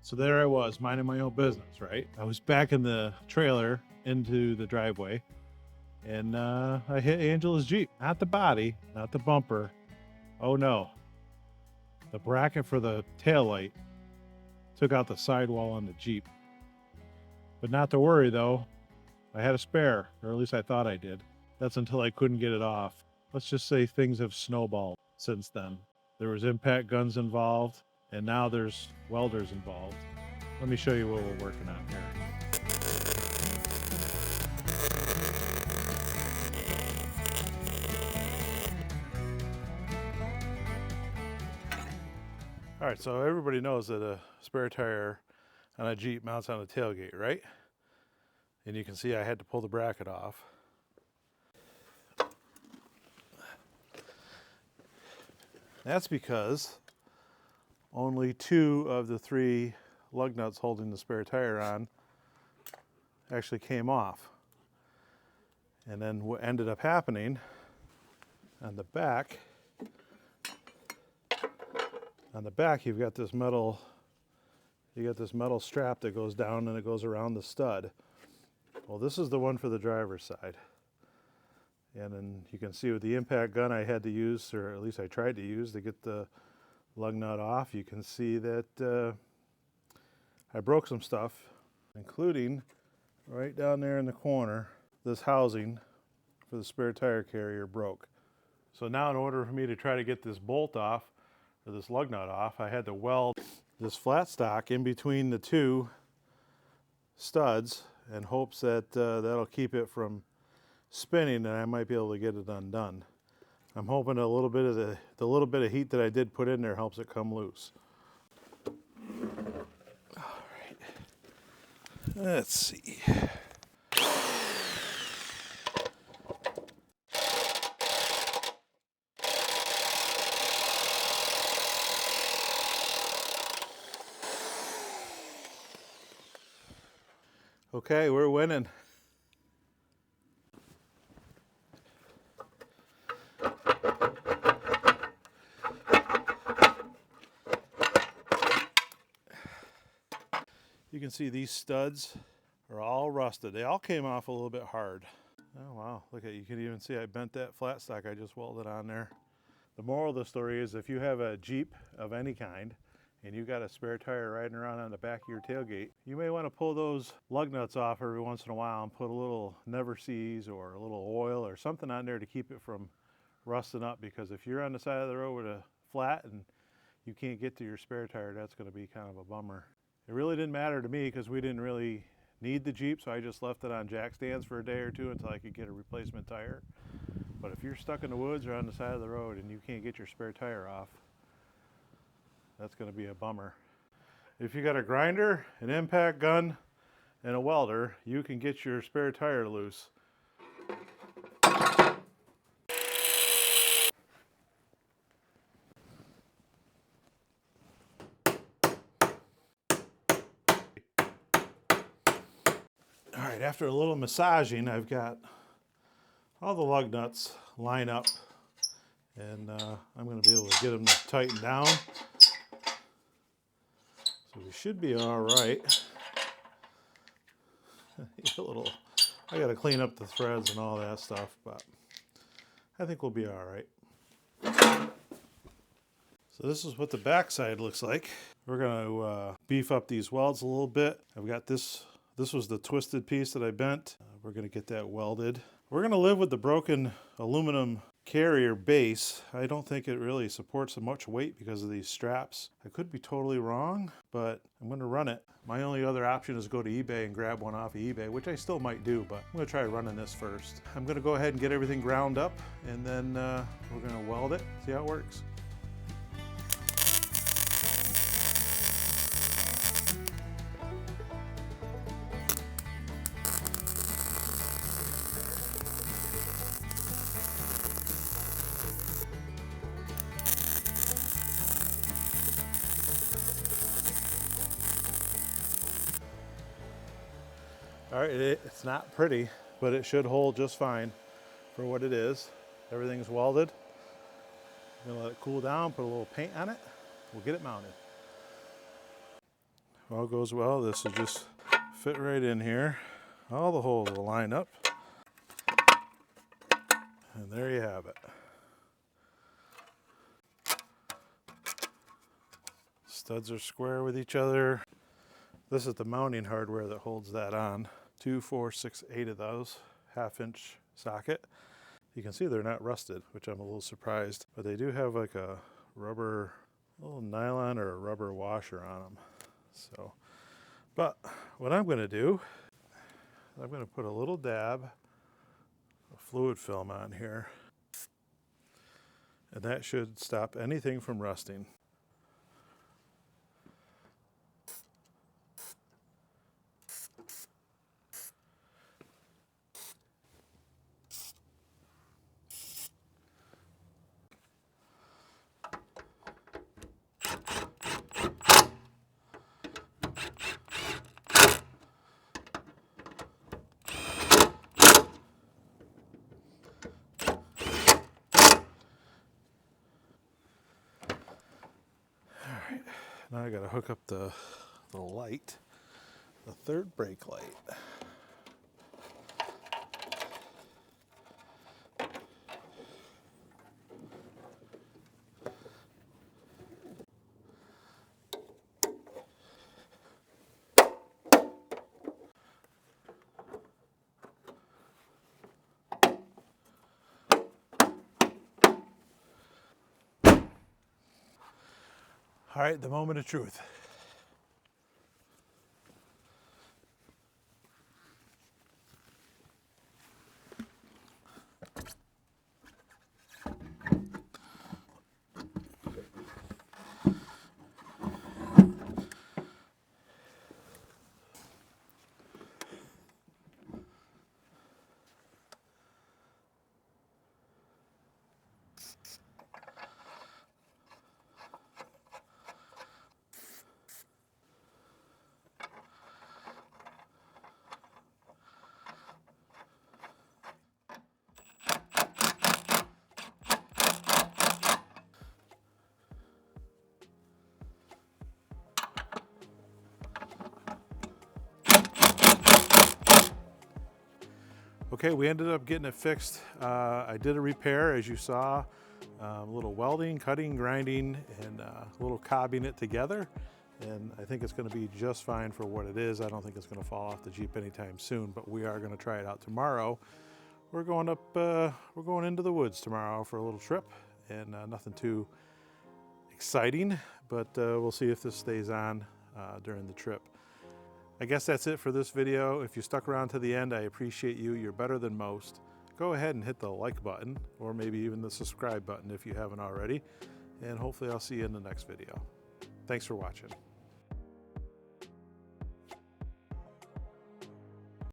So there I was, minding my own business, right? I was backing the trailer into the driveway, and I hit Angela's Jeep. Not the body, not the bumper. Oh no. The bracket for the taillight took out the sidewall on the Jeep. But not to worry though, I had a spare, or at least I thought I did. That's until I couldn't get it off. Let's just say things have snowballed since then. There was impact guns involved, and now there's welders involved. Let me show you what we're working on here. All right, so everybody knows that a spare tire on a Jeep mounts on the tailgate, right? And you can see I had to pull the bracket off. That's because only 2 of the 3 lug nuts holding the spare tire on actually came off. And then what ended up happening on the back you've got this metal strap that goes down and it goes around the stud. Well, this is the one for the driver's side. And then you can see with the impact gun I had to use, or at least I tried to use to get the lug nut off, you can see that I broke some stuff, including right down there in the corner, this housing for the spare tire carrier broke. So now in order for me to try to get this bolt off, or this lug nut off, I had to weld this flat stock in between the 2 studs in hopes that that'll keep it from spinning and I might be able to get it undone. I'm hoping a little bit of the little bit of heat that I did put in there helps it come loose. All right, let's see. Okay, we're winning. You can see these studs are all rusted. They all came off a little bit hard. Oh wow, look at, you can even see I bent that flat stock I just welded on there. The moral of the story is if you have a Jeep of any kind and you've got a spare tire riding around on the back of your tailgate, you may want to pull those lug nuts off every once in a while and put a little Never Seas or a little oil or something on there to keep it from rusting up, because if you're on the side of the road with a flat and you can't get to your spare tire, that's going to be kind of a bummer. It really didn't matter to me because we didn't really need the Jeep, so I just left it on jack stands for a day or 2 until I could get a replacement tire. But if you're stuck in the woods or on the side of the road and you can't get your spare tire off, that's going to be a bummer. If you got a grinder, an impact gun, and a welder, you can get your spare tire loose. All right, after a little massaging, I've got all the lug nuts line up, and I'm going to be able to get them to tighten down. So we should be all right. I got to clean up the threads and all that stuff, but I think we'll be all right. So this is what the back side looks like. We're going to beef up these welds a little bit. I've got this. This was the twisted piece that I bent. We're going to get that welded. We're going to live with the broken aluminum carrier base. I don't think it really supports much weight because of these straps. I could be totally wrong, but I'm going to run it. My only other option is go to eBay and grab one off of eBay, which I still might do, but I'm going to try running this first. I'm going to go ahead and get everything ground up, and then we're going to weld it, see how it works. All right, it's not pretty, but it should hold just fine for what it is. Everything's welded. I'm gonna let it cool down, put a little paint on it. We'll get it mounted. all goes well, this will just fit right in here. All the holes will line up. And there you have it. Studs are square with each other. This is the mounting hardware that holds that on. 2, 4, 6, 8 of those, 1/2-inch socket. You can see they're not rusted, which I'm a little surprised, but they do have like a rubber, little nylon or a rubber washer on them. So, but what I'm going to do, I'm going to put a little dab of fluid film on here, and that should stop anything from rusting. Now I got to hook up the light, the third brake light. All right, the moment of truth. Okay, we ended up getting it fixed. I did a repair, as you saw, a little welding, cutting, grinding, and a little cobbing it together. And I think it's going to be just fine for what it is. I don't think it's going to fall off the Jeep anytime soon, but we are going to try it out tomorrow. We're going into the woods tomorrow for a little trip, and nothing too exciting, but we'll see if this stays on during the trip. I guess that's it for this video. If you stuck around to the end, I appreciate you. You're better than most. Go ahead and hit the like button, or maybe even the subscribe button if you haven't already. And hopefully I'll see you in the next video. Thanks for watching.